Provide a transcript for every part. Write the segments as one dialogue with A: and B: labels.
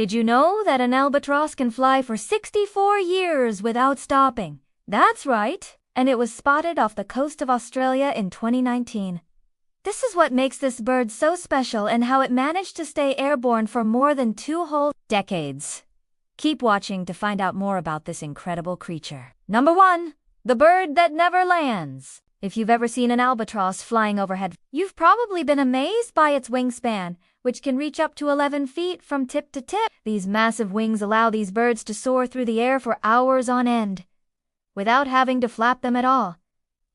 A: Did you know that an albatross can fly for 64 years without stopping? That's right, and it was spotted off the coast of Australia in 2019. This is what makes this bird so special and how it managed to stay airborne for more than 2 whole decades. Keep watching to find out more about this incredible creature. Number 1. The bird that never lands. If you've ever seen an albatross flying overhead, you've probably been amazed by its wingspan, which can reach up to 11 feet from tip to tip. These massive wings allow these birds to soar through the air for hours on end, without having to flap them at all.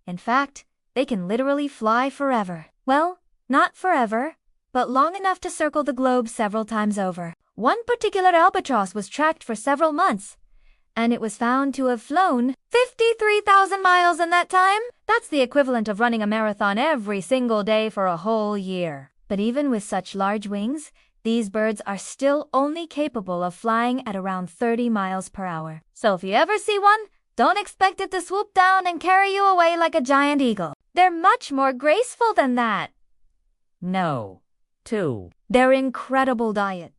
A: In fact, they can literally fly forever. Well, not forever, but long enough to circle the globe several times over. One particular albatross was tracked for several months, and it was found to have flown 53,000 miles in that time. That's the equivalent of running a marathon every single day for a whole year. But even with such large wings, these birds are still only capable of flying at around 30 miles per hour. So if you ever see one, don't expect it to swoop down and carry you away like a giant eagle. They're much more graceful than that. No. 2. Their incredible diet.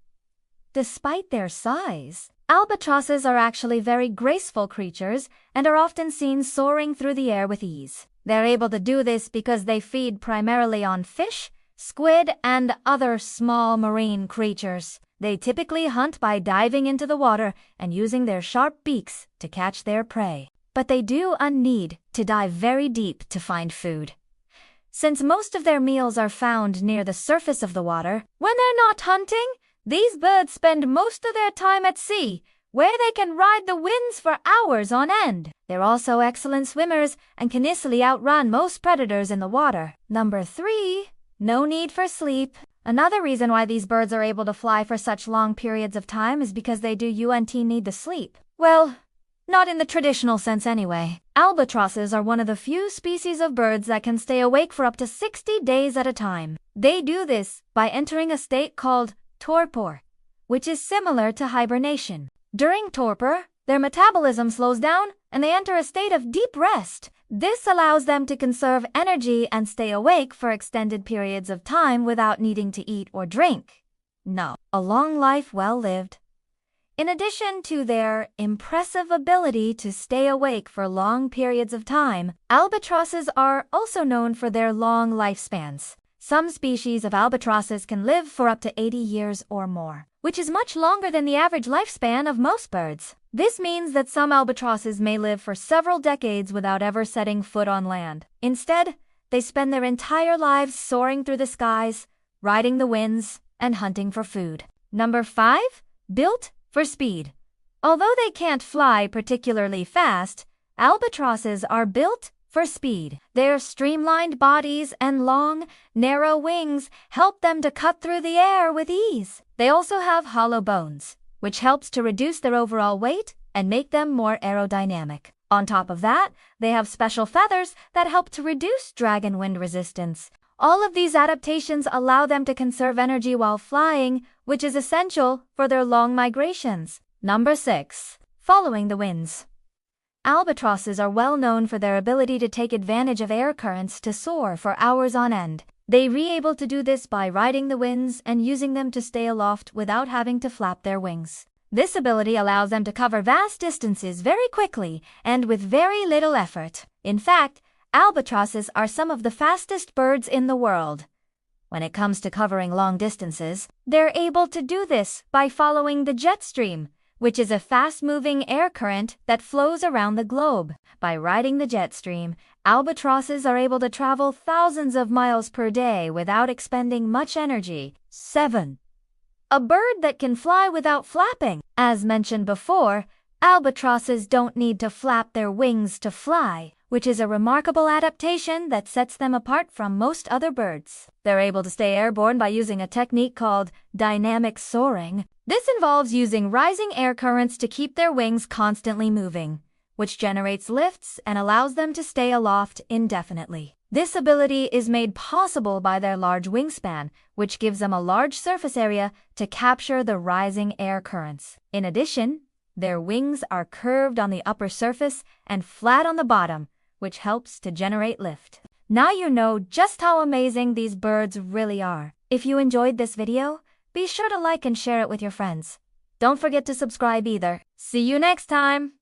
A: Despite their size, albatrosses are actually very graceful creatures and are often seen soaring through the air with ease. They're able to do this because they feed primarily on fish, squid, and other small marine creatures. They typically hunt by diving into the water and using their sharp beaks to catch their prey. But they do need to dive very deep to find food. Since most of their meals are found near the surface of the water, when they're not hunting, these birds spend most of their time at sea, where they can ride the winds for hours on end. They're also excellent swimmers and can easily outrun most predators in the water. Number 3. No need for sleep. Another reason why these birds are able to fly for such long periods of time is because they need to sleep. Well, not in the traditional sense anyway. Albatrosses are one of the few species of birds that can stay awake for up to 60 days at a time. They do this by entering a state called torpor, which is similar to hibernation. During torpor, their metabolism slows down and they enter a state of deep rest. This allows them to conserve energy and stay awake for extended periods of time without needing to eat or drink. No, a long life well lived. In addition to their impressive ability to stay awake for long periods of time, albatrosses are also known for their long lifespans. Some species of albatrosses can live for up to 80 years or more, which is much longer than the average lifespan of most birds. This means that some albatrosses may live for several decades without ever setting foot on land. Instead, they spend their entire lives soaring through the skies, riding the winds, and hunting for food. Number 5. Built for speed. Although they can't fly particularly fast, albatrosses are built for speed. Their streamlined bodies and long, narrow wings help them to cut through the air with ease. They also have hollow bones, which helps to reduce their overall weight and make them more aerodynamic. On top of that, they have special feathers that help to reduce drag and wind resistance. All of these adaptations allow them to conserve energy while flying, which is essential for their long migrations. Number 6. Following the winds. Albatrosses are well known for their ability to take advantage of air currents to soar for hours on end. They are able to do this by riding the winds and using them to stay aloft without having to flap their wings. This ability allows them to cover vast distances very quickly and with very little effort. In fact, albatrosses are some of the fastest birds in the world. When it comes to covering long distances, they're able to do this by following the jet stream, which is a fast-moving air current that flows around the globe. By riding the jet stream, albatrosses are able to travel thousands of miles per day without expending much energy. 7. A bird that can fly without flapping. As mentioned before, albatrosses don't need to flap their wings to fly, which is a remarkable adaptation that sets them apart from most other birds. They're able to stay airborne by using a technique called dynamic soaring. This involves using rising air currents to keep their wings constantly moving, which generates lifts and allows them to stay aloft indefinitely. This ability is made possible by their large wingspan, which gives them a large surface area to capture the rising air currents. In addition, their wings are curved on the upper surface and flat on the bottom, which helps to generate lift. Now you know just how amazing these birds really are. If you enjoyed this video, be sure to like and share it with your friends. Don't forget to subscribe either. See you next time!